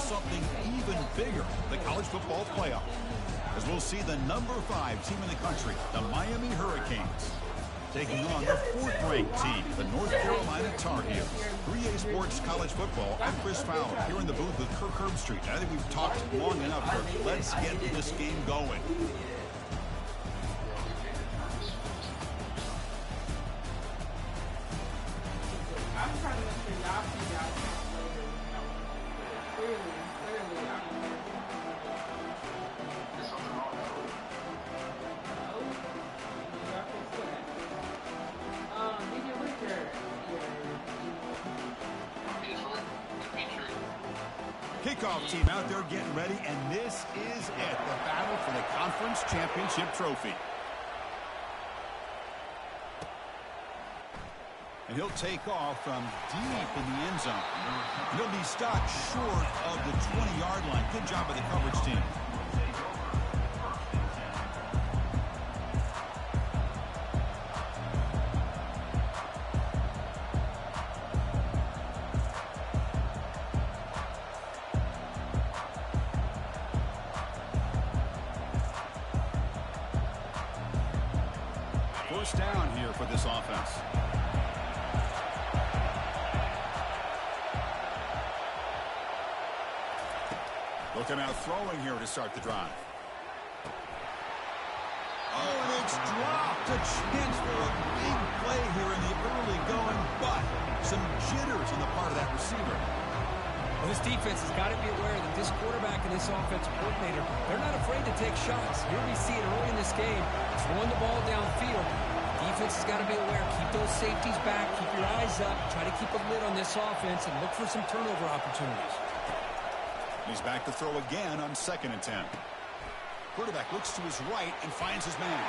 something even bigger, the college football playoff. As we'll see the number 5 team in the country, the Miami Hurricanes, taking on the 4th-ranked team, the North Carolina Tar Heels. 3A Sports College Football. I'm Chris Fowler here in the booth with Kirk Herbstreit. I think we've talked long enough, Kirk. Let's get this game going. Kickoff team out there getting ready, and this is it, the battle for the conference championship trophy. And he'll take off from deep in the end zone. And he'll be stopped short of the 20-yard line. Good job by the coverage team. First down here for this offense. Looking out throwing here to start the drive. Oh, and it's dropped. A chance for a big play here in the early going, but some jitters on the part of that receiver. Well, this defense has got to be aware that this quarterback and this offensive coordinator, they're not afraid to take shots. Here we see it early in this game, throwing the ball downfield. Defense has got to be aware. Keep those safeties back. Keep your eyes up. Try to keep a lid on this offense and look for some turnover opportunities. He's back to throw again on 2nd and 10. Quarterback looks to his right and finds his man.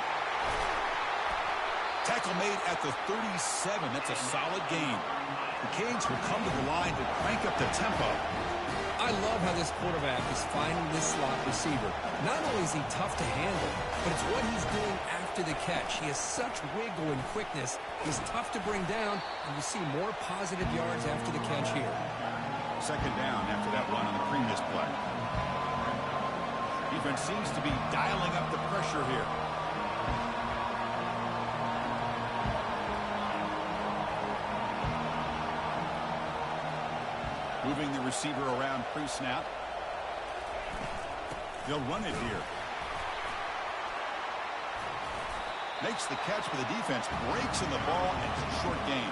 Tackle made at the 37. That's a solid gain. The Canes will come to the line to crank up the tempo. I love how this quarterback is finding this slot receiver. Not only is he tough to handle, but it's what he's doing after the catch. He has such wiggle and quickness. He's tough to bring down, and you see more positive yards after the catch here. 2nd down after that run on the previous play. Defense seems to be dialing up the pressure here. Moving the receiver around pre-snap. They'll run it here. Makes the catch for the defense. Breaks in the ball, and it's a short gain.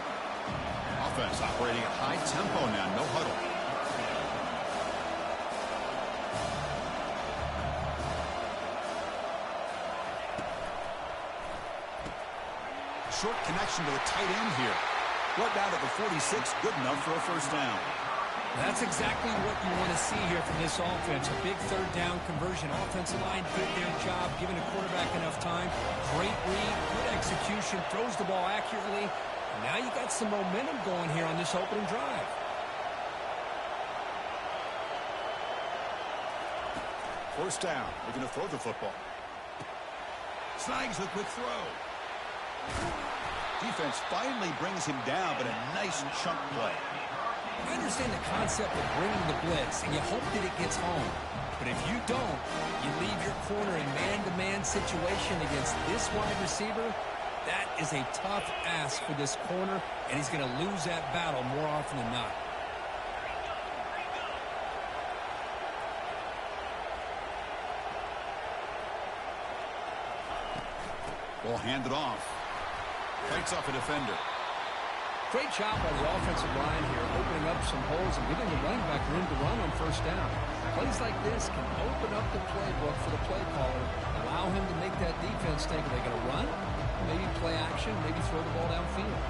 Offense operating at high tempo now. No huddle. Short connection to the tight end here. Brought down at the 46. Good enough for a first down. That's exactly what you want to see here from this offense. A big 3rd down conversion. Offensive line did their job, giving the quarterback enough time. Great read, good execution, throws the ball accurately. And now you got some momentum going here on this opening drive. First down. They're going to throw the football. Snags the quick throw. Defense finally brings him down, but a nice chunk play. I understand the concept of bringing the blitz, and you hope that it gets home. But if you don't, you leave your corner in man-to-man situation against this wide receiver. That is a tough ask for this corner, and he's going to lose that battle more often than not. Ball handed off. Fights off a defender. Great job by the offensive line here, opening up some holes and giving the running back room to run on first down. Plays like this can open up the playbook for the play caller, allow him to make that defense think, are they going to run? Maybe play action, maybe throw the ball downfield.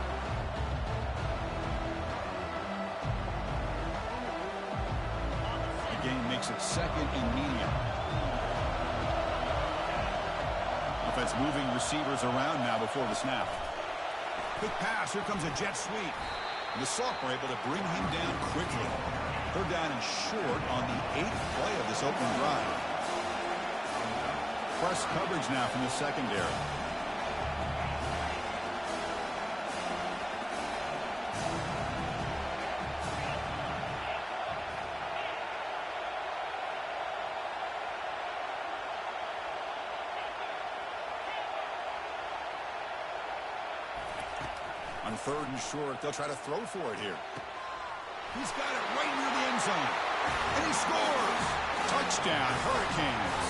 The game makes it 2nd and medium. Offense moving receivers around now before the snap. Quick pass. Here comes a jet sweep. And the Soft were able to bring him down quickly. 3rd down and short on the 8th play of this opening drive. Press coverage now from the secondary. On 3rd and short, they'll try to throw for it here. He's got it right near the end zone. And he scores! Touchdown, Hurricanes.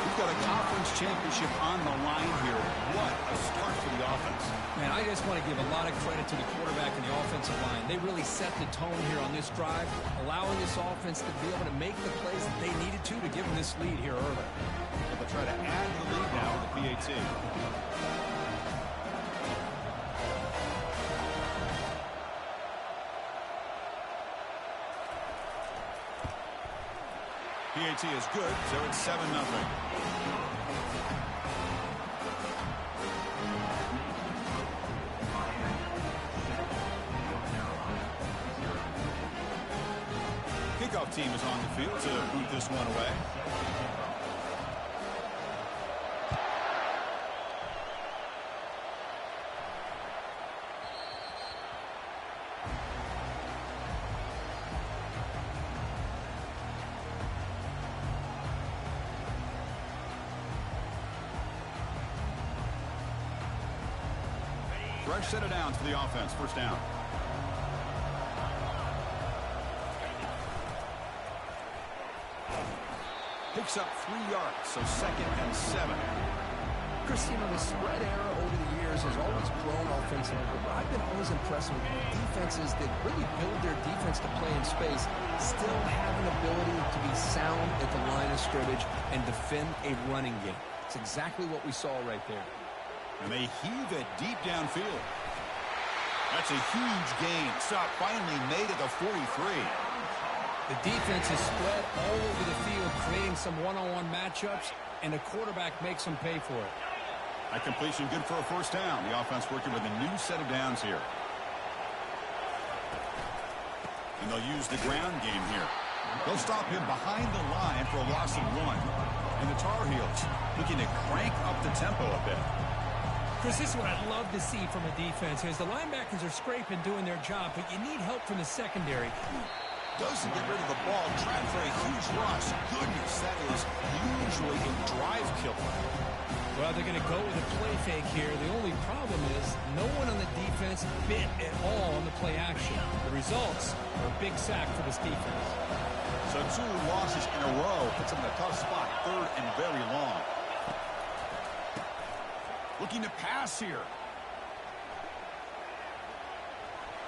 We've got a conference championship on the line here. What a start for the offense. Man, I just want to give a lot of credit to the quarterback and the offensive line. They really set the tone here on this drive, allowing this offense to be able to make the plays that they needed to give them this lead here early. They'll try to add to the lead now with the PAT. PAT is good, so it's 7-0. Kickoff team is on the field to boot this one away. Fresh set of downs for the offense. First down. Picks up 3 yards, so 2nd and 7. Chris, you know, the spread era over the years has always grown offensively, but I've been always impressed with defenses that really build their defense to play in space, still have an ability to be sound at the line of scrimmage and defend a running game. It's exactly what we saw right there. And they heave it deep downfield. That's a huge gain. Stop finally made at the 43. The defense is spread all over the field, creating some one-on-one matchups, and the quarterback makes them pay for it. That completion good for a first down. The offense working with a new set of downs here. And they'll use the ground game here. They'll stop him behind the line for a loss of 1. And the Tar Heels looking to crank up the tempo a bit. Chris, this is what I'd love to see from a defense. As the linebackers are scraping, doing their job, but you need help from the secondary. Doesn't get rid of the ball, trying for a huge loss. Goodness, that is usually a drive killer. Well, they're going to go with a play fake here. The only problem is no one on the defense bit at all on the play action. The results are a big sack for this defense. So 2 losses in a row puts them in a tough spot, 3rd and very long. Looking to pass here.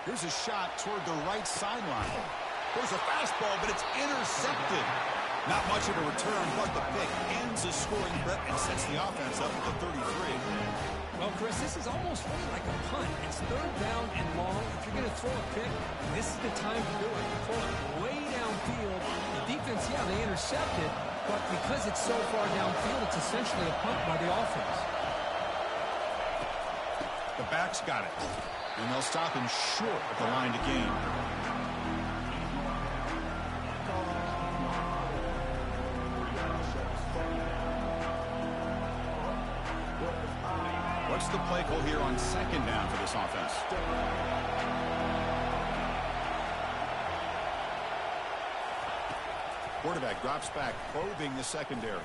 Here's a shot toward the right sideline. There's a fastball, but it's intercepted. Not much of a return, but the pick ends the scoring threat and sets the offense up at the 33. Well, Chris, this is almost really like a punt. It's 3rd down and long. If you're going to throw a pick, this is the time to do it. Throw it way downfield. The defense, yeah, they intercepted, but because it's so far downfield, it's essentially a punt by the offense. The back's got it, and they'll stop him short at the line to gain. What's the play call here on 2nd down for this offense? Quarterback drops back, probing the secondary.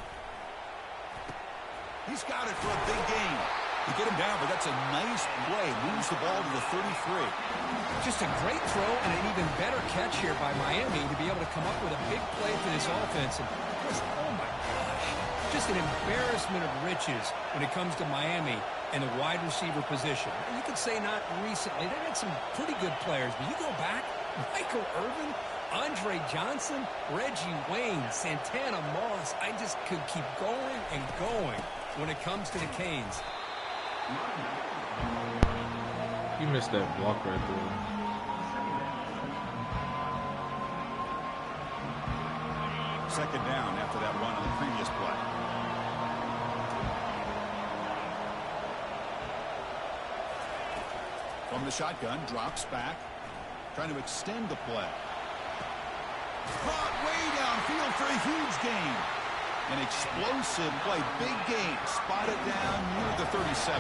He's got it for a big gain. To get him down, but that's a nice play. Moves the ball to the 33. Just a great throw and an even better catch here by Miami to be able to come up with a big play for this offense. And just, oh my gosh, just an embarrassment of riches when it comes to Miami and the wide receiver position. You could say not recently. They had some pretty good players, but you go back, Michael Irvin, Andre Johnson, Reggie Wayne, Santana Moss. I just could keep going and going when it comes to the Canes. You missed that block right there. Second down after that run on the previous play. From the shotgun, drops back, trying to extend the play. Brought way downfield for a huge gain. An explosive play, big gain, spotted down near the 37.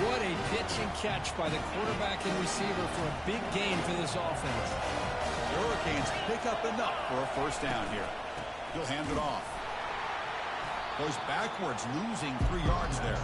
What a pitch and catch by the quarterback and receiver for a big gain for this offense. The Hurricanes pick up enough for a first down here. He'll hand it off. Goes backwards, losing 3 yards there.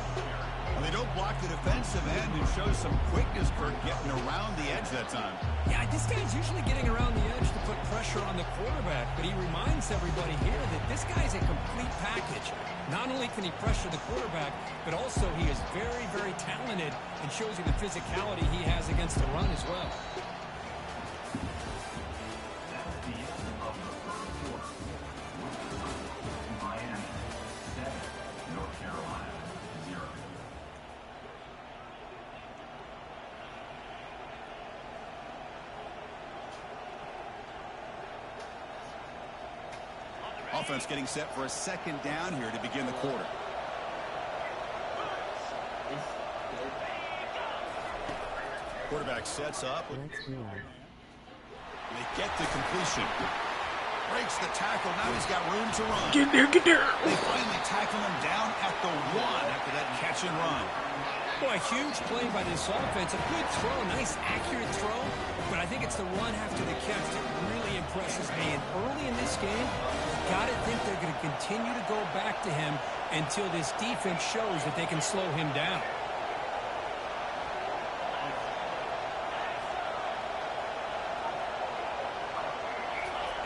And they don't block the defensive end and show some quickness for getting around the edge that time. Yeah, this guy's usually getting around the edge to put pressure on the quarterback, but he reminds everybody here that this guy's a complete package. Not only can he pressure the quarterback, but also he is very, very talented and shows you the physicality he has against the run as well. Offense getting set for a 2nd down here to begin the quarter. Quarterback sets up. They get the completion. Breaks the tackle. Now he's got room to run. Get there, get there. They finally tackle him down at the 1 after that catch and run. Boy, a huge play by this offense. A good throw, a nice accurate throw. But I think it's the run after the catch that really impresses me. And early in this game, you got to think they're going to continue to go back to him until this defense shows that they can slow him down.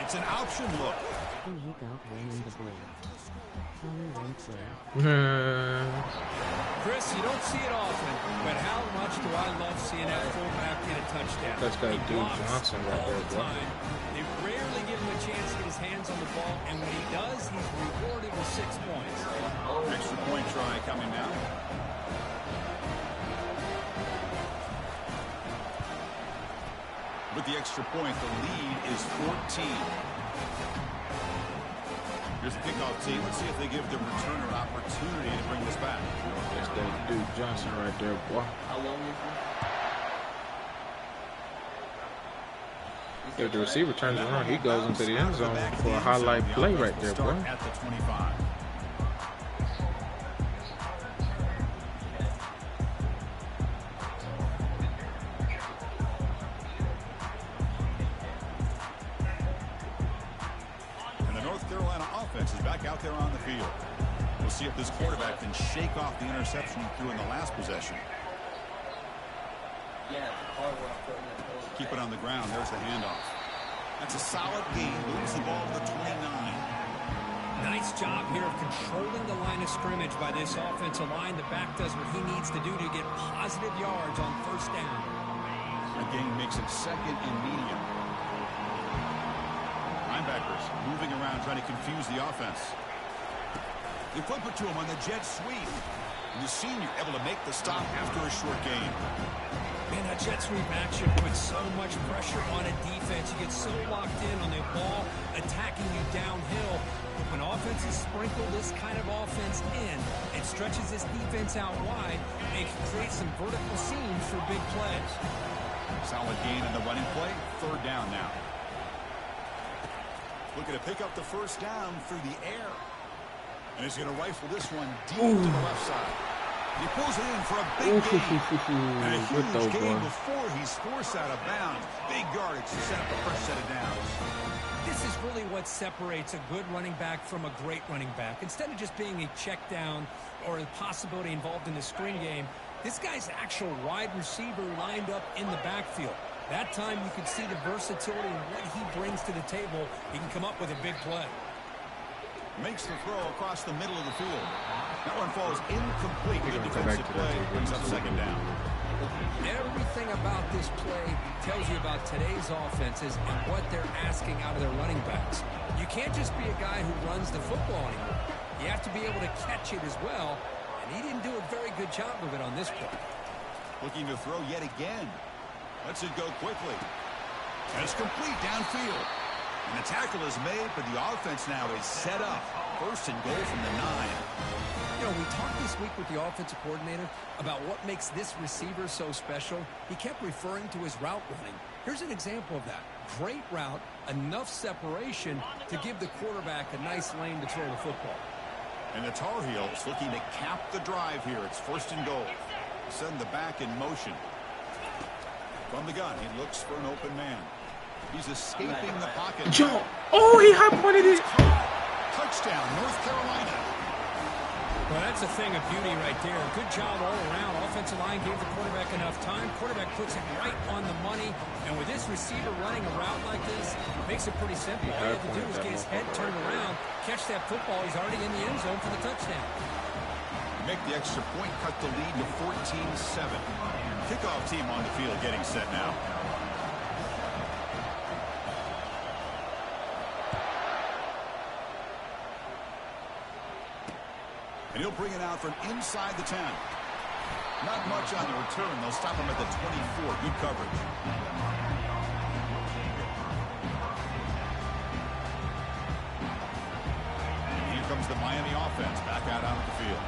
It's an option look. Chris, you don't see it often, but how much do I love seeing that fullback get a touchdown? That's got Dude Johnson right there, bro. They rarely give him a chance to get his hands on the ball, and when he does, he's rewarded with 6 points. Extra point try coming now. With the extra point, the lead is 14. Here's the kickoff team. Let's see if they give the returner an opportunity to bring this back. That's that Dude Johnson right there, boy. How long is it? If the receiver turns around, he goes into the end zone for a highlight play right there, bro. At the 25. Is back out there on the field. We'll see if this quarterback can shake off the interception he threw in the last possession. Keep it on the ground. There's the handoff. That's a solid gain. Moves the ball to the 29. Nice job here of controlling the line of scrimmage by this offensive line. The back does what he needs to do to get positive yards on 1st down. The gain makes it 2nd and medium. Linebackers moving around trying to confuse the offense. They flip it to him on the jet sweep. And the senior able to make the stop after a short gain. Man, that jet sweep action puts so much pressure on a defense. You get so locked in on the ball attacking you downhill. But when offenses sprinkle this kind of offense in, it stretches this defense out wide and can create some vertical seams for big plays. Solid gain in the running play. 3rd down now. Looking to pick up the 1st down through the air. And he's going to rifle this one deep to the left side. He pulls it in for a big gain. And a huge gain before he's forced out of bounds. Big yardage to set up the first set of downs. This is really what separates a good running back from a great running back. Instead of just being a check down or a possibility involved in the screen game, this guy's actual wide receiver lined up in the backfield. That time you can see the versatility and what he brings to the table. He can come up with a big play. Makes the throw across the middle of the field. That one falls incomplete. Good defensive play. Brings up 2nd down. Everything about this play tells you about today's offenses and what they're asking out of their running backs. You can't just be a guy who runs the football anymore. You have to be able to catch it as well. And he didn't do a very good job of it on this play. Looking to throw yet again. Lets it go quickly. And it's complete downfield. And the tackle is made, but the offense now is set up. 1st and goal from the 9. You know, we talked this week with the offensive coordinator about what makes this receiver so special. He kept referring to his route running. Here's an example of that. Great route, enough separation to give the quarterback a nice lane to throw the football. And the Tar Heels looking to cap the drive here. It's 1st and goal. Send the back in motion. From the gun, he looks for an open man. He's escaping the pocket. Joe. Oh, he high pointed it. Touchdown, North Carolina. Well, that's a thing of beauty right there. Good job all around. Offensive line gave the quarterback enough time. Quarterback puts it right on the money. And with this receiver running a route like this, makes it pretty simple. All you have to do is get his head turned around, catch that football. He's already in the end zone for the touchdown. Make the extra point, cut the lead to 14-7. Kickoff team on the field getting set now. And he'll bring it out from inside the 10. Not much on the return. They'll stop him at the 24. Good coverage. And here comes the Miami offense back out onto the field.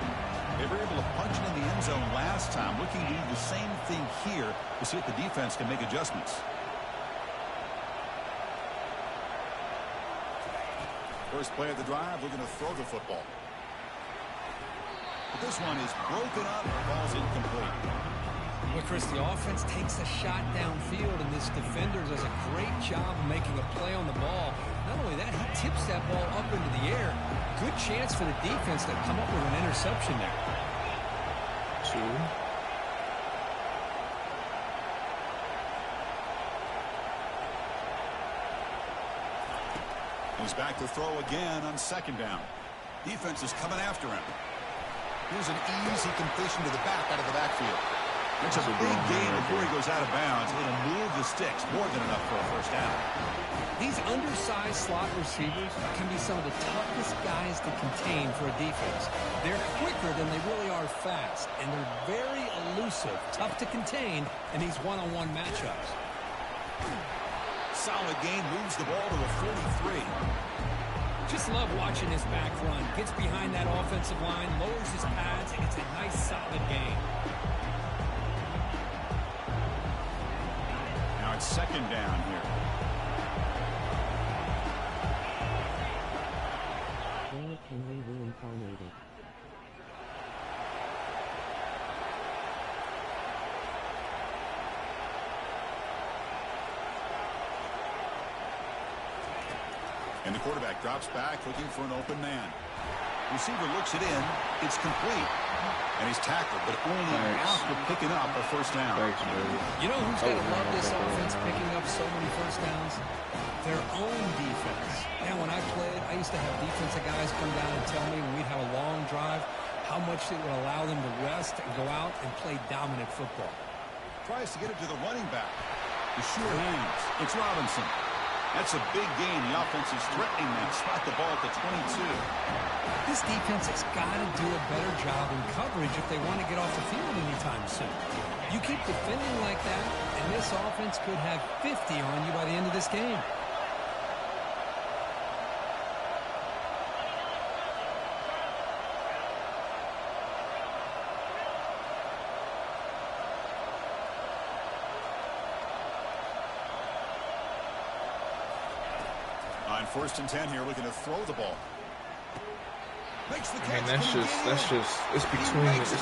They were able to punch it in the end zone last time. Looking to do the same thing here to see if the defense can make adjustments. First play of the drive, we're going to throw the football. But this one is broken up. Ball's incomplete. Well, Chris, the offense takes a shot downfield, and this defender does a great job of making a play on the ball. Not only that, he tips that ball up into the air. Good chance for the defense to come up with an interception there. 2. He's back to throw again on second down. Defense is coming after him. Here's an easy completion to the back out of the backfield. It's a big gain before he goes out of bounds. It'll move the sticks, more than enough for a first down. These undersized slot receivers can be some of the toughest guys to contain for a defense. They're quicker than they really are fast, and they're very elusive, tough to contain in these one-on-one matchups. Solid gain, moves the ball to a 43. Just love watching his back run. Gets behind that offensive line, lowers his pads, and it's a nice, solid gain. Now it's second down here. Reincarnated. And the quarterback drops back, looking for an open man. Receiver looks it in. It's complete. And he's tackled, but only after picking up a first down. You know who's going to love this offense picking up so many first downs? Their own defense. Now, when I played, I used to have defensive guys come down and tell me when we'd have a long drive how much it would allow them to rest and go out and play dominant football. Tries to get it to the running back. The sure hands. It's Robinson. That's a big gain. The offense is threatening them. Spot the ball at the 22. This defense has got to do a better job in coverage if they want to get off the field anytime soon. You keep defending like that, and this offense could have 50 on you by the end of this game. On 1st and 10 here, looking to throw the ball. Makes the catch. And that's just it's between these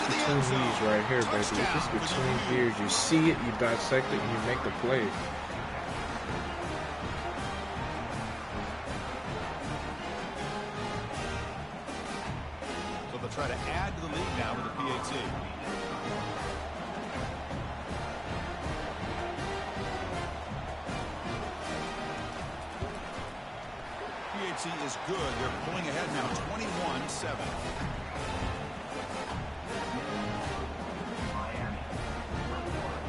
right here, baby. It's just between here. You see it, you dissect it, and you make the play. So they'll try to add to the lead now with the PAT. PAT is good. They're pulling ahead now, 21-7.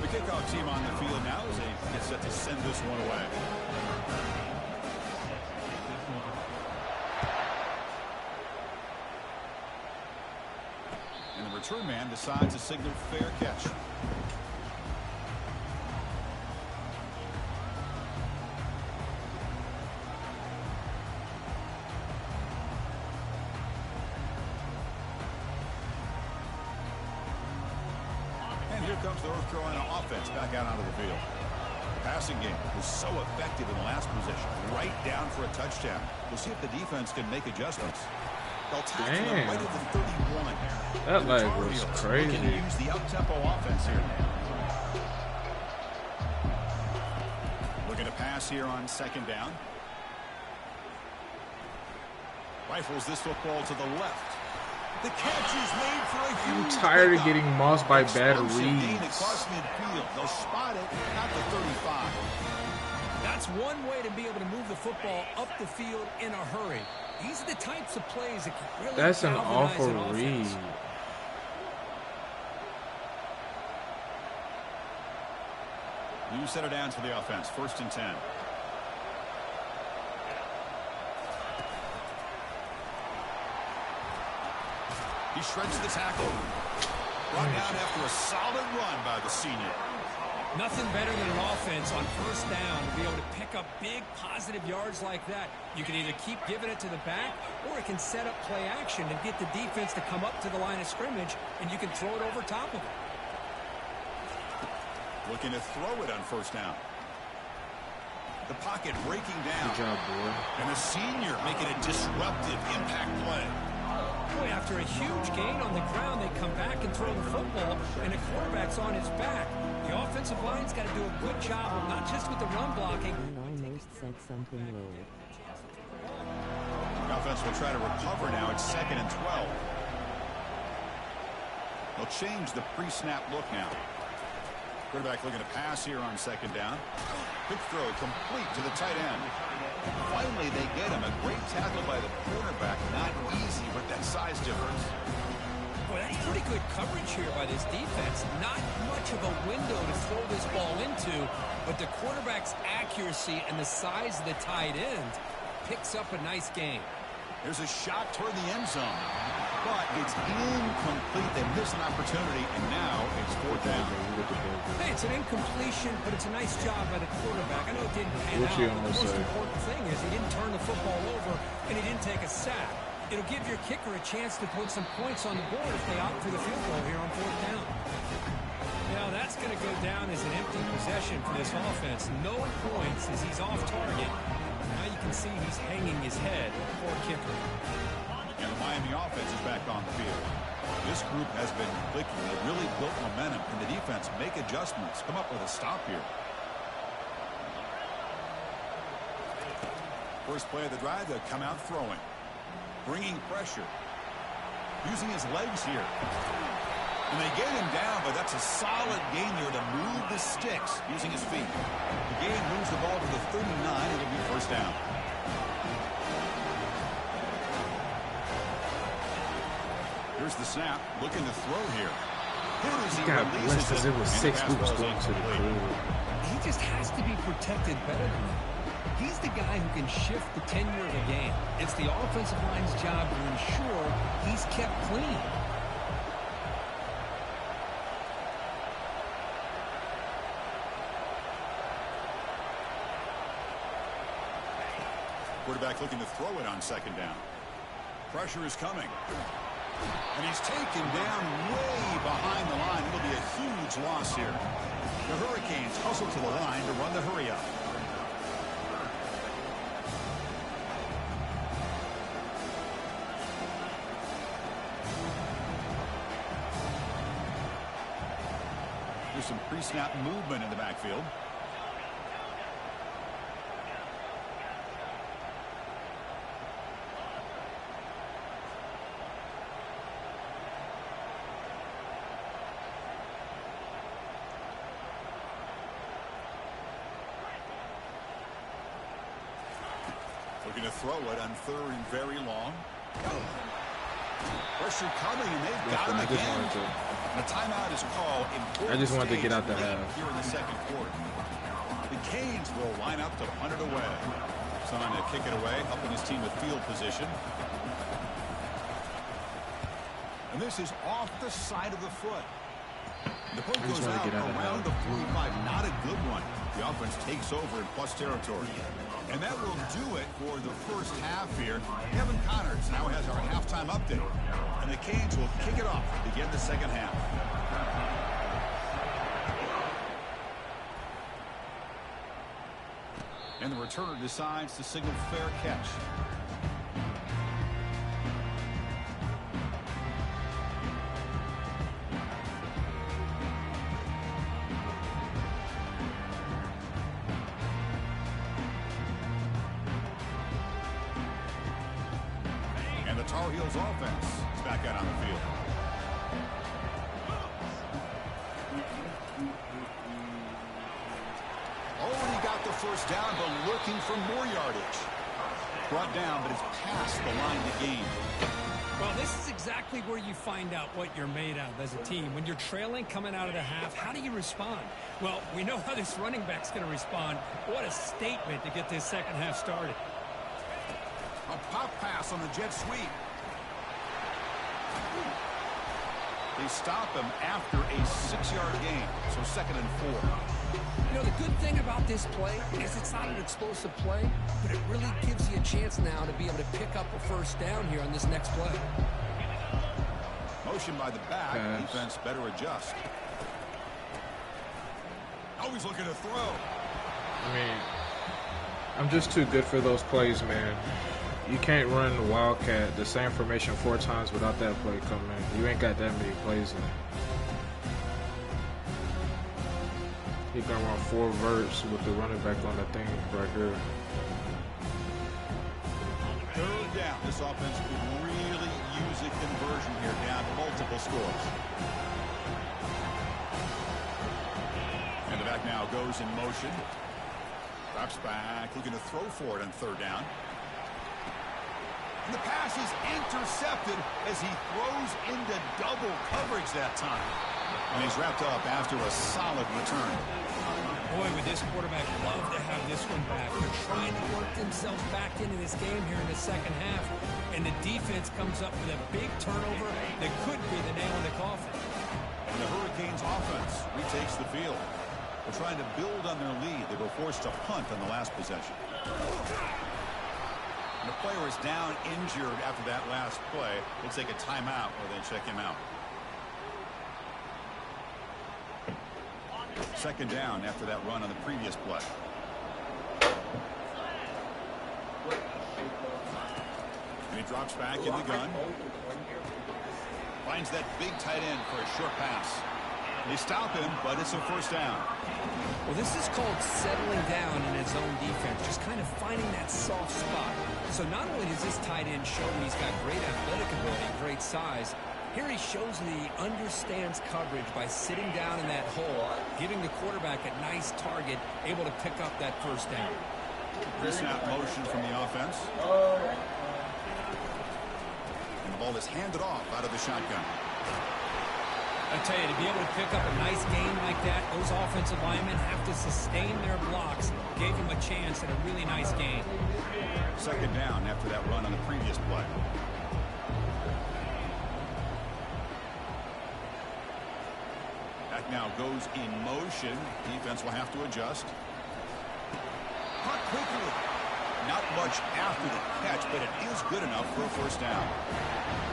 The kickoff team on the field now as they get set to send this one away. And the return man decides to signal fair catch. Here comes the North Carolina offense back out onto the field. The passing game was so effective in the last position, right down for a touchdown. We'll see if the defense can make adjustments. They'll tackle him right at the 31. That leg was crazy. Looking to use the up-tempo offense here. Looking to pass here on second down. Rifles this football to the left. The catch is made for a huge I'm tired of getting mossed by bad gain reads. across midfield. They'll spot it at the 35. That's one way to be able to move the football up the field in a hurry. These are the types of plays that can really That's an galvanize awful an offense. read. New set of downs for the offense. 1st and 10. He shreds the tackle. Brought down after a solid run by the senior. Nothing better than an offense on 1st down to be able to pick up big positive yards like that. You can either keep giving it to the back, or it can set up play action and get the defense to come up to the line of scrimmage, and you can throw it over top of it. Looking to throw it on 1st down. The pocket breaking down. Good job, boy. And the senior making a disruptive impact play. Boy, after a huge gain on the ground, they come back and throw the football, and the quarterback's on his back. The offensive line's got to do a good job of not just with the run blocking. Almost said something wrong. The offense will try to recover now. It's 2nd and 12. They'll change the pre-snap look now. Quarterback looking to pass here on 2nd down. Quick throw complete to the tight end. Finally, they get him. A great tackle by the quarterback. Not easy with that size difference. Boy, that's pretty good coverage here by this defense. Not much of a window to throw this ball into, but the quarterback's accuracy and the size of the tight end picks up a nice gain. There's a shot toward the end zone, but it's incomplete. They missed an opportunity, and now it's 4th down. Hey, it's an incompletion, but it's a nice job by the quarterback. I know it didn't pan What out, you but the almost most said. important thing is he didn't turn the football over, and he didn't take a sack. It'll give your kicker a chance to put some points on the board if they opt for the field goal here on 4th down. Now, that's going to go down as an empty possession for this offense. No points as he's off target. Now you can see he's hanging his head. Poor kicker. And the Miami offense is back on the field. This group has been clicking. They really built momentum, and the defense make adjustments. Come up with a stop here. First play of the drive, they'll come out throwing. Bringing pressure. Using his legs here. And they get him down, but that's a solid gain there to move the sticks using his feet. The game moves the ball to the 39. It'll be 1st down. Here's the snap. Looking to throw here. God bless us. It was 6 hoops going to the pool. He just has to be protected better than that. He's the guy who can shift the tenure of a game. It's the offensive line's job to ensure he's kept clean. Quarterback looking to throw it on 2nd down. Pressure is coming. And he's taken down way behind the line. It'll be a huge loss here. The Hurricanes hustle to the line to run the hurry up. There's some pre-snap movement in the backfield. Looking to throw it on 3rd and very long. Pressure coming, and they've got him again. And a timeout is called. I just wanted to get out the half. Here in the 2nd quarter. The Canes will line up to punt it away. Trying to kick it away, helping his team with field position. And this is off the side of the foot. The punt goes out around the 45. Not a good one. The offense takes over in plus territory. And that will do it for the 1st half here. Kevin Connors now has our halftime update. And the Canes will kick it off to begin the 2nd half. And the returner decides to signal fair catch. Tar Heels offense is back out on the field. Already got the first down, but looking for more yardage. Brought down, but it's past the line to gain. Well, this is exactly where you find out what you're made of as a team. When you're trailing coming out of the half, how do you respond? Well, we know how this running back's going to respond. What a statement to get this second half started. A pop pass on the jet sweep. They stop him after a 6-yard gain, so 2nd and 4. You know, the good thing about this play is it's not an explosive play, but it really gives you a chance now to be able to pick up a first down here on this next play. Motion by the back. Defense better adjust. Always looking to throw. I mean, I'm just too good for those plays, man. You can't run the Wildcat, the same formation 4 times without that play coming in. You ain't got that many plays in it. He's gonna run 4 verts with the running back on the thing right here. 3rd down. This offense could really use a conversion here, down multiple scores. And the back now goes in motion. Drops back, looking to throw for it on 3rd down. And the pass is intercepted as he throws into double coverage that time. And he's wrapped up after a solid return. Boy, would this quarterback love to have this one back. They're trying to work themselves back into this game here in the second half. And the defense comes up with a big turnover that could be the nail in the coffin. And the Hurricanes offense retakes the field. They're trying to build on their lead. They were forced to punt on the last possession. And the player is down injured after that last play. They take a timeout or they check him out. 2nd down after that run on the previous play. And he drops back in the gun. Finds that big tight end for a short pass. They stop him, but it's a 1st down. Well, this is called settling down in his own defense, just kind of finding that soft spot. So not only does this tight end show he's got great athletic ability, great size, here he shows that he understands coverage by sitting down in that hole, giving the quarterback a nice target, able to pick up that 1st down. Pre-snap motion from the offense. And the ball is handed off out of the shotgun. I tell you, to be able to pick up a nice gain like that, those offensive linemen have to sustain their blocks. Gave him a chance at a really nice gain. 2nd down after that run on the previous play. Back now goes in motion. Defense will have to adjust. Caught quickly. Not much after the catch, but it is good enough for a 1st down.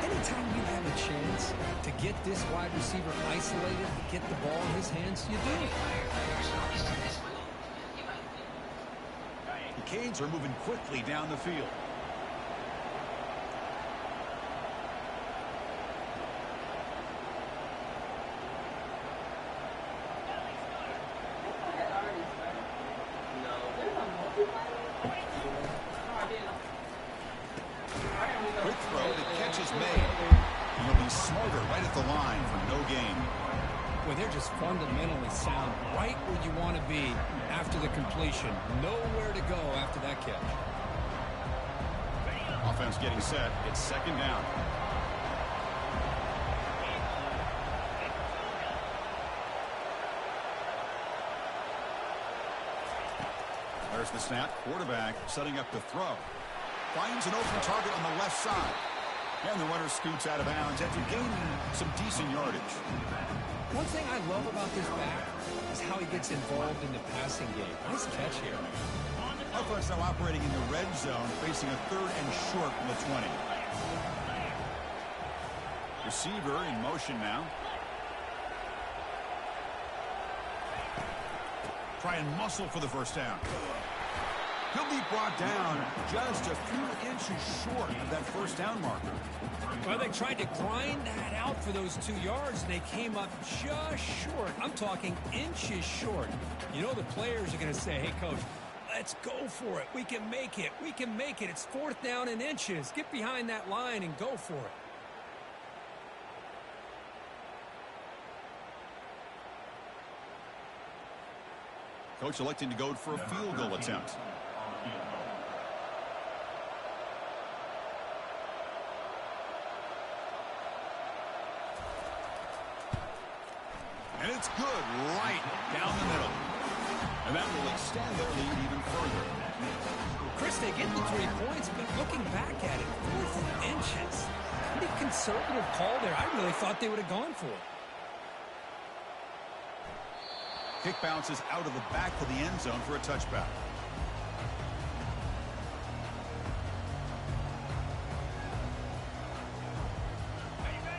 Anytime you have a chance to get this wide receiver isolated, get the ball in his hands, you do. The Canes are moving quickly down the field. Quick throw, the catch is made. He'll be smarter right at the line for no gain. Well, they're just fundamentally sound, right where you want to be after the completion. Nowhere to go after that catch. Offense getting set. It's 2nd down. There's the snap. Quarterback setting up to throw. Finds an open target on the left side. And the runner scoots out of bounds after gaining some decent yardage. One thing I love about this back is how he gets involved in the passing game. Nice catch here. Offense now operating in the red zone, facing a 3rd and short from the 20. Receiver in motion now. Try and muscle for the 1st down. He'll be brought down just a few inches short of that 1st down marker. Well, they tried to grind that out for those 2 yards, and they came up just short. I'm talking inches short. You know the players are going to say, hey, Coach, Let's go for it. We can make it. We can make it. It's 4th down and inches. Get behind that line and go for it. Coach electing to go for a field goal attempt. And it's good right down the middle. And that will extend their lead even further. Chris, they get the 3 points, but looking back at it, 4th and inches. Pretty conservative call there. I really thought they would have gone for it. Kick bounces out of the back of the end zone for a touchback.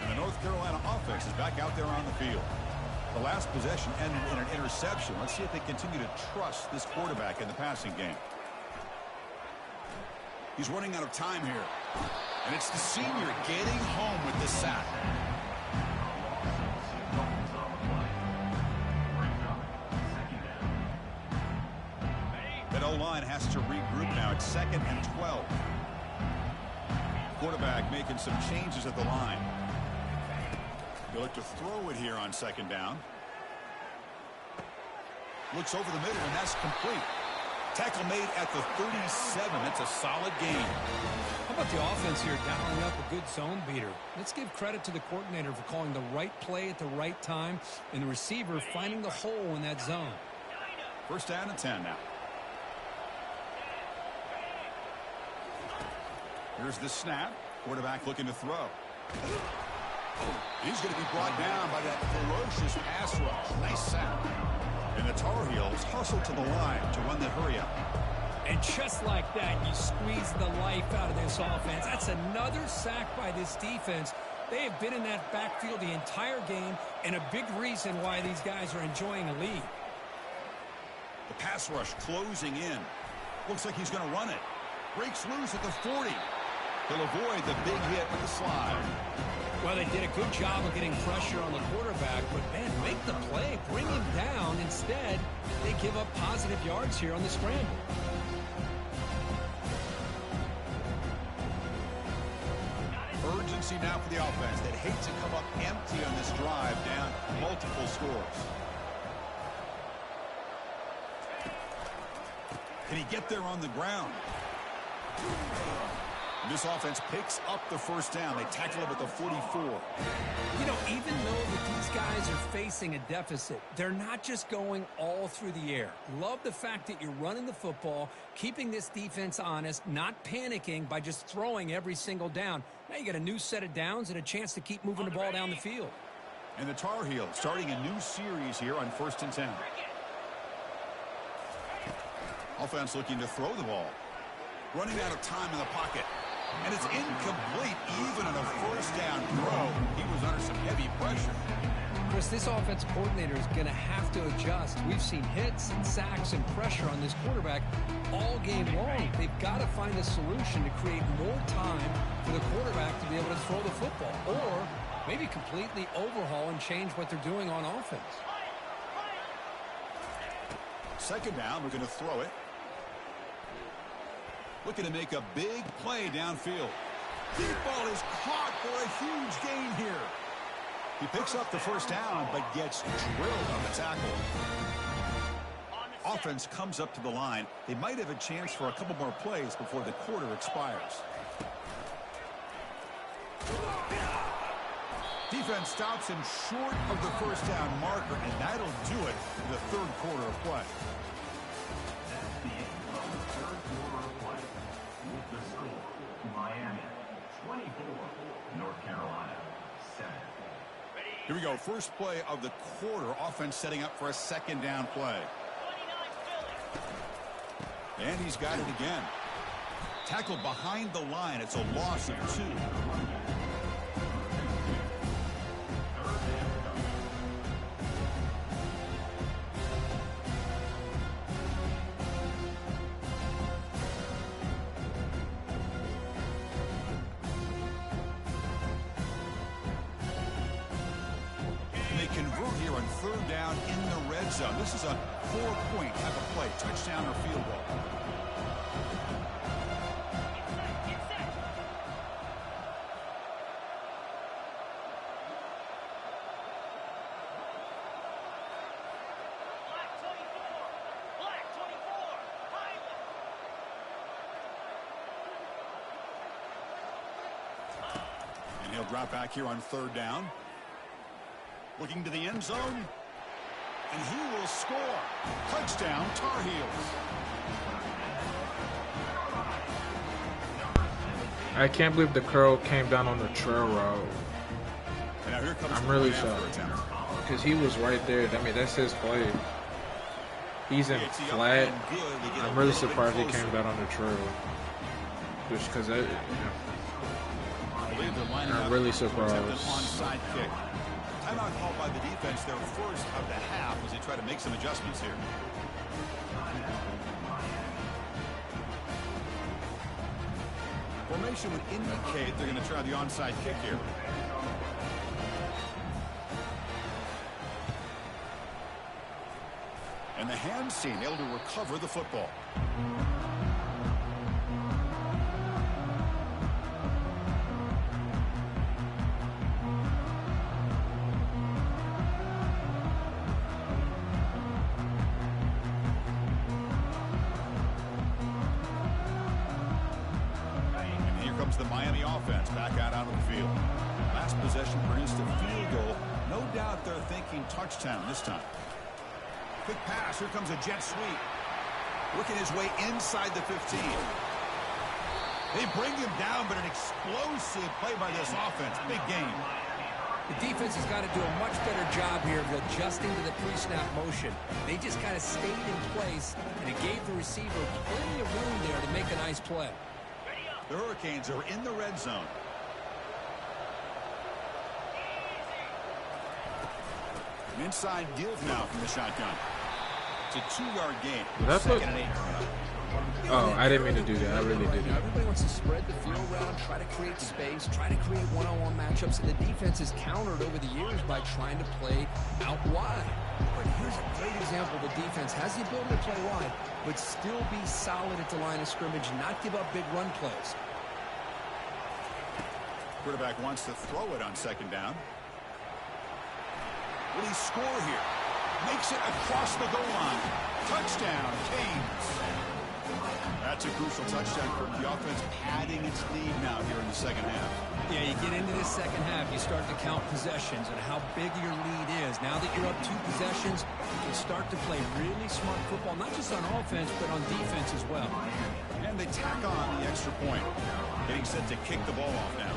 And the North Carolina offense is back out there on the field. The last possession ended in an interception. Let's see if they continue to trust this quarterback in the passing game. He's running out of time here. And it's the senior getting home with the sack. That O-line has to regroup now. It's 2nd and 12. Quarterback making some changes at the line. They look to throw it here on 2nd down. Looks over the middle, and that's complete. Tackle made at the 37. That's a solid gain. How about the offense here dialing up a good zone beater? Let's give credit to the coordinator for calling the right play at the right time and the receiver finding the hole in that zone. 1st down and 10 now. Here's the snap. Quarterback looking to throw. He's going to be brought down by that ferocious pass rush. Nice sack. And the Tar Heels hustle to the line to run the hurry-up. And just like that, you squeeze the life out of this offense. That's another sack by this defense. They have been in that backfield the entire game, and a big reason why these guys are enjoying a lead. The pass rush closing in. Looks like he's going to run it. Breaks loose at the 40. He'll avoid the big hit with the slide. Well, they did a good job of getting pressure on the quarterback, but, man, make the play. Bring him down. Instead, they give up positive yards here on the scramble. Urgency now for the offense. They'd hate to come up empty on this drive, down multiple scores. Can he get there on the ground? This offense picks up the 1st down. They tackle him at the 44. You know, even though that these guys are facing a deficit, they're not just going all through the air. Love the fact that you're running the football, keeping this defense honest, not panicking by just throwing every single down. Now you got a new set of downs and a chance to keep moving the ball down the field. And the Tar Heels starting a new series here on 1st and 10. Offense looking to throw the ball. Running out of time in the pocket. And it's incomplete even on a 1st down throw. He was under some heavy pressure. Chris, this offense coordinator is going to have to adjust. We've seen hits and sacks and pressure on this quarterback all game long. They've got to find a solution to create more time for the quarterback to be able to throw the football. Or maybe completely overhaul and change what they're doing on offense. 2nd down, we're going to throw it. Looking to make a big play downfield. Deep ball is caught for a huge gain here. He picks up the 1st down, but gets drilled on the tackle. Offense comes up to the line. They might have a chance for a couple more plays before the quarter expires. Defense stops him short of the 1st down marker, and that'll do it for the 3rd quarter of play. Here we go. First play of the quarter. Offense setting up for a 2nd down play. And he's got it again. Tackled behind the line. It's a loss of 2. convert here on third down in the red zone. This is a 4-point type of play, touchdown or field goal. And he'll drop back here on third down. Looking to the end zone. And he will score. Touchdown, Tar Heels. I can't believe the curl came down on the trail route. And now here comes I'm really shocked. Because he was right there. I mean, that's his play. He's in flat. I'm really surprised he came down on the trail. Just because I'm really surprised. Onside kick. Timeout called by the defense, their first of the half, as they try to make some adjustments here. Formation would indicate they're going to try the onside kick here. And the hands team able to recover the football. The Miami offense back out onto the field. Last possession produced a field goal. No doubt they're thinking touchdown this time. Quick pass. Here comes a jet sweep. Working his way inside the 15. They bring him down, but an explosive play by this offense. Big game. The defense has got to do a much better job here of adjusting to the pre-snap motion. They just kind of stayed in place, and it gave the receiver plenty of room there to make a nice play. The Hurricanes are in the red zone. An inside give now from the shotgun. It's a 2-yard gain. Second and 8. Oh, I didn't mean to do that. I really didn't. Everybody wants to spread the field around, try to create space, try to create one-on-one matchups, and the defense has countered over the years by trying to play out wide. But here's a great example. The defense has the ability to play wide, but still be solid at the line of scrimmage, not give up big run plays. Quarterback wants to throw it on second down. Will he score here? Makes it across the goal line. Touchdown, Canes. That's a crucial touchdown for the offense, padding its lead now here in the second half. Yeah, you get into this second half, you start to count possessions and how big your lead is. Now that you're up 2 possessions, you can start to play really smart football, not just on offense, but on defense as well. And they tack on the extra point. Getting set to kick the ball off now.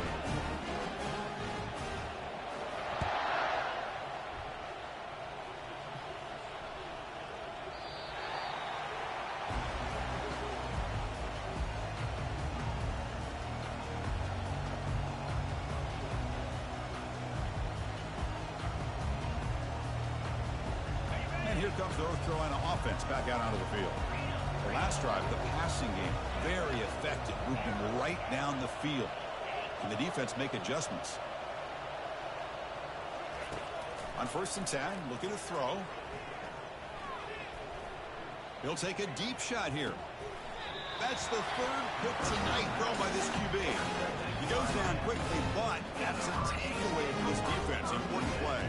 Here comes the North Carolina offense back out onto the field. The last drive, the passing game, very effective. Moved them right down the field. And the defense make adjustments. On 1st and 10, looking to throw. He'll take a deep shot here. That's the 3rd pick tonight thrown by this QB. He goes down quickly, but that's a takeaway for this defense. Important play.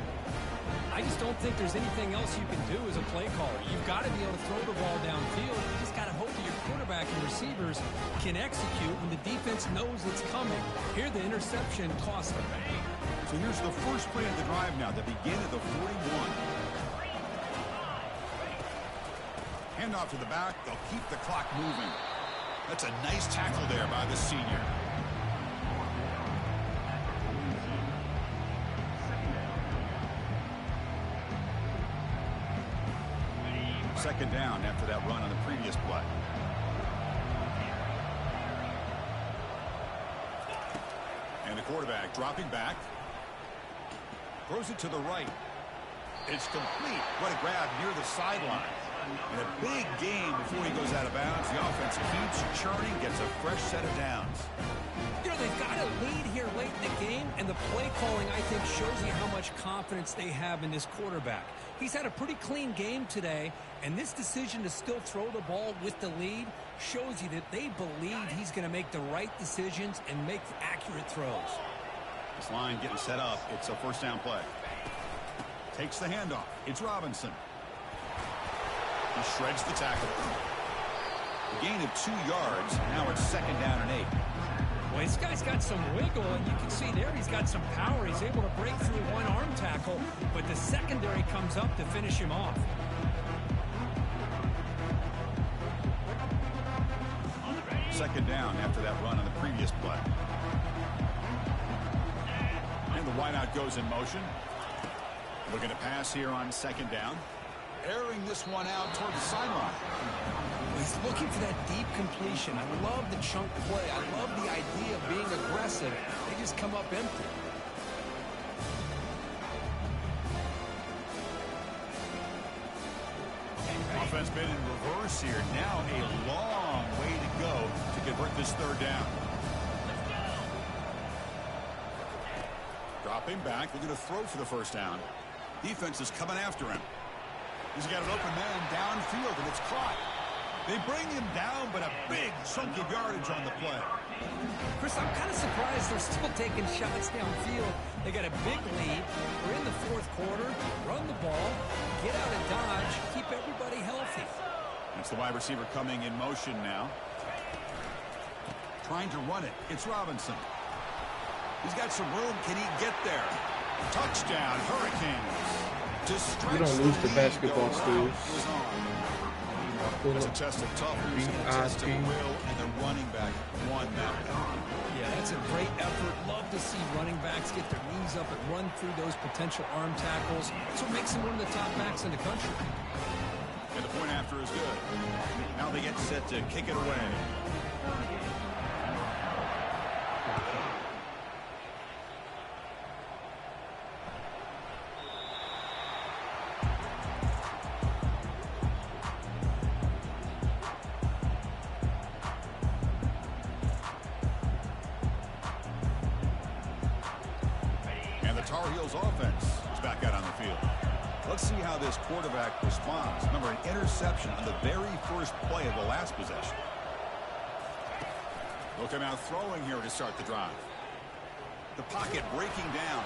I just don't think there's anything else you can do as a play caller. You've got to be able to throw the ball downfield. You just got to hope that your quarterback and receivers can execute when the defense knows it's coming. Here, the interception cost them. So here's the first play of the drive now that begin at the 41. Handoff to the back. They'll keep the clock moving. That's a nice tackle there by the senior. Second down after that run on the previous play. And the quarterback dropping back. Throws it to the right. It's complete. What a grab near the sideline. And a big game before he goes out of bounds. The offense keeps churning, gets a fresh set of downs. You know, they've got a lead here late in the game, and And the play calling, I think, shows you how much confidence they have in this quarterback. He's had a pretty clean game today, and this decision to still throw the ball with the lead shows you that they believe he's going to make the right decisions and make accurate throws. This line getting set up. It's a first down play. Takes the handoff. It's Robinson. He shreds the tackle. A gain of 2 yards. Now it's second down and 8. Well, this guy's got some wiggle, and you can see there he's got some power. He's able to break through one arm tackle, but the secondary comes up to finish him off. Second down after that run on the previous play. And the wideout goes in motion. Looking to pass here on second down. Airing this one out toward the sideline. He's looking for that deep completion. I love the chunk play. I love the idea of being aggressive. They just come up empty. Offense been in reverse here. Now a long way to go to convert this third down. Dropping back. They're going to throw for the first down. Defense is coming after him. He's got an open man downfield, and it's caught. They bring him down, but a big chunk of yardage on the play. Chris, I'm kind of surprised they're still taking shots downfield. They got a big lead. We're in the fourth quarter. Run the ball. Get out of dodge. Keep everybody healthy. That's the wide receiver coming in motion now. Trying to run it. It's Robinson. He's got some room. Can he get there? Touchdown, Hurricanes. You don't lose the basketball schools. It's a test of toughness and a test of will, and the running back won that. Yeah, that's a great effort. Love to see running backs get their knees up and run through those potential arm tackles. That's what makes him one of the top backs in the country. And the point after is good. Now they get set to kick it away. Tar Heels offense is back out on the field. Let's see how this quarterback responds. Remember, an interception on the very first play of the last possession. They'll come out throwing here to start the drive. The pocket breaking down.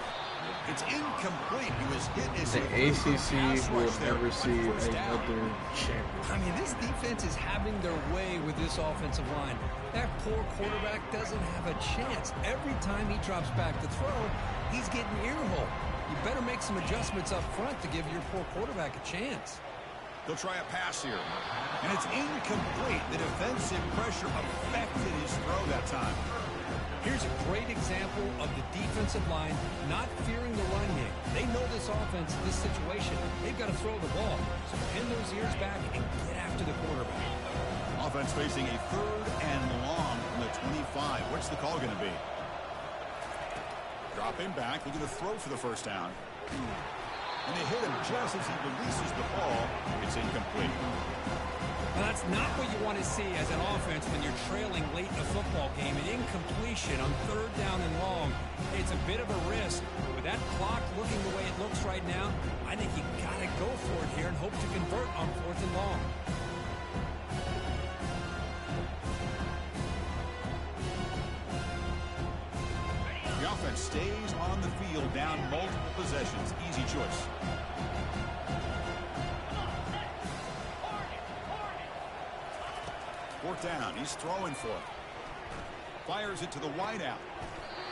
It's incomplete. He was hit as the ACC will never see another champion. I mean, this defense is having their way with this offensive line. That poor quarterback doesn't have a chance. Every time he drops back to throw, he's getting ear-hole. You better make some adjustments up front to give your poor quarterback a chance. They'll try a pass here. And it's incomplete. The defensive pressure affected his throw that time. Here's a great example of the defensive line not fearing the run game. They know this offense, this situation. They've got to throw the ball. So pin those ears back and get after the quarterback. Offense facing a third and long from the 25. What's the call going to be? Dropping back. They're going to throw for the first down. And they hit him just as he releases the ball. It's incomplete. Well, that's not what you want to see as an offense when you're trailing late in a football game. An incompletion on third down and long. It's a bit of a risk. With that clock looking the way it looks right now, I think you got to go for it here and hope to convert on fourth and long. The offense stays on the field down multiple possessions. Easy choice. Fourth down. He's throwing for it. Fires it to the wideout.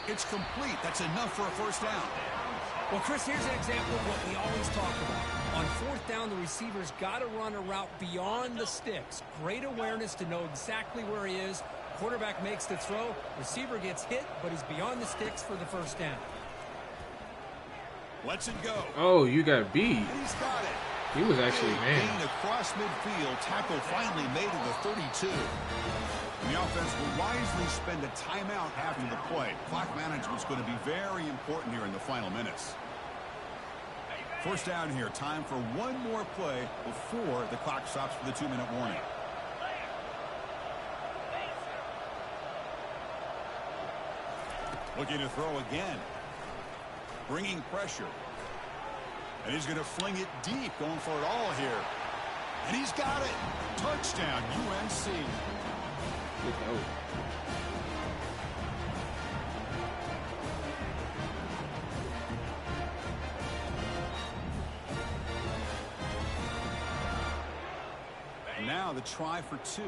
It's complete. That's enough for a first down. Well, Chris, here's an example of what we always talk about. On fourth down, the receiver's got to run a route beyond the sticks. Great awareness to know exactly where he is. Quarterback makes the throw. Receiver gets hit, but he's beyond the sticks for the first down. Lets it go. Oh, you got beat. And he's got it. He was actually man. Across midfield, tackle finally made to the 32. And the offense will wisely spend a timeout after the play. Clock management is going to be very important here in the final minutes. First down here. Time for one more play before the clock stops for the 2-minute warning. Looking to throw again. bringing pressure. And he's going to fling it deep, going for it all here. And he's got it. Touchdown, UNC. Now the try for 2.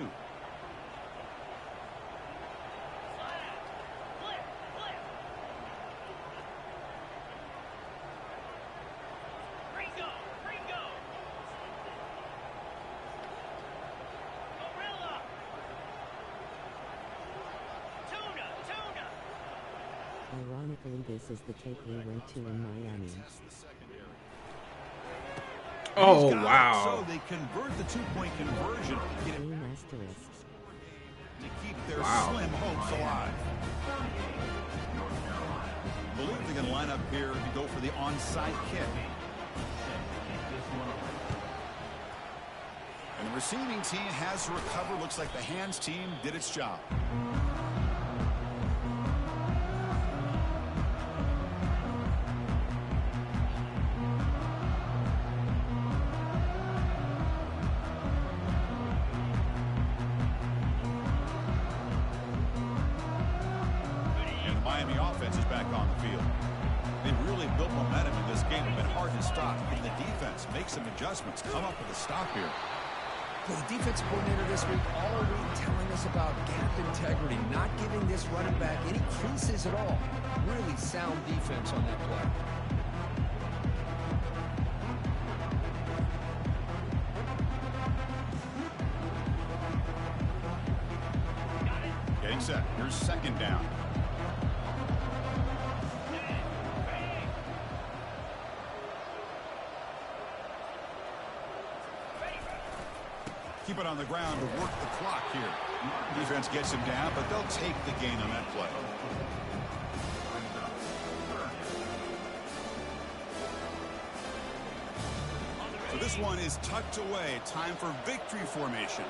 Ironically, this is the take we went to in Miami. Oh, wow. So they convert the 2-point conversion Game asterisks. to keep their slim hopes alive. I believe they're going to line up here to go for the onside kick. And the receiving team has to recover. Looks like the hands team did its job. Miami offense is back on the field. They really built momentum in this game. It's been hard to stop. And the defense makes some adjustments, come up with a stop here. Well, the defense coordinator this week already telling us about gap integrity, not giving this running back any creases at all. Really sound defense on that play. Getting set. Here's second down. Keep it on the ground to work the clock here. Defense gets him down, but they'll take the gain on that play. So this one is tucked away. Time for victory formation.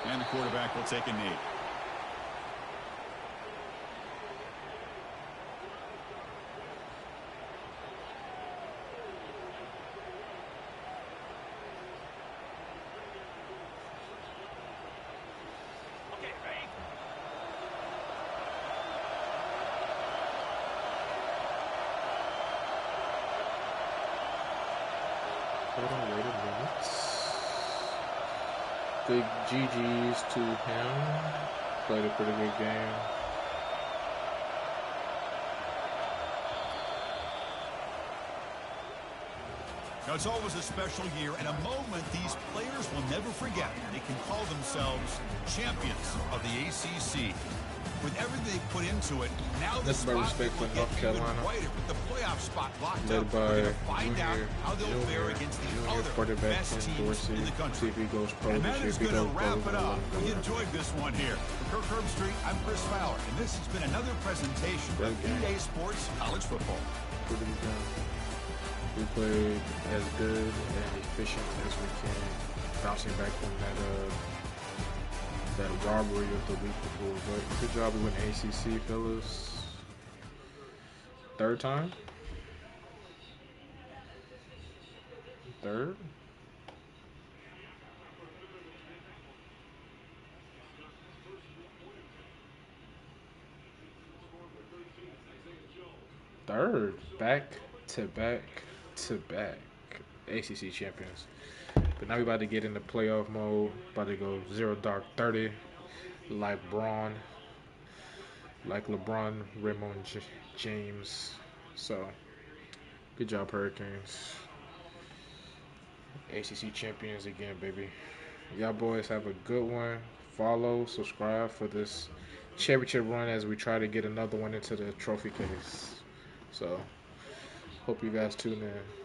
And the quarterback will take a knee. Big GG's to him. Played a pretty good game. Now, it's always a special year and a moment these players will never forget. They can call themselves champions of the ACC. With everything they put into it, now the spot will get even brighter with the playoff spot locked up. We're going to find out how they'll fare against the other best teams in the country. And that is going to wrap it up. We enjoyed this one here. For Kirk Herbstreit, I'm Chris Fowler, and this has been another presentation of EA Sports College Football. We played as good and efficient as we can, bouncing back from that robbery of the week before. But good job, we win ACC, fellas. Third time? Third? Third. Back to back to back. ACC champions. But now we about to get into playoff mode. About to go 0 dark 30 like LeBron, Raymond James. So good job, Hurricanes. ACC champions again, baby. Y'all boys have a good one. Follow, subscribe for this championship run as we try to get another one into the trophy case. So hope you guys tune in.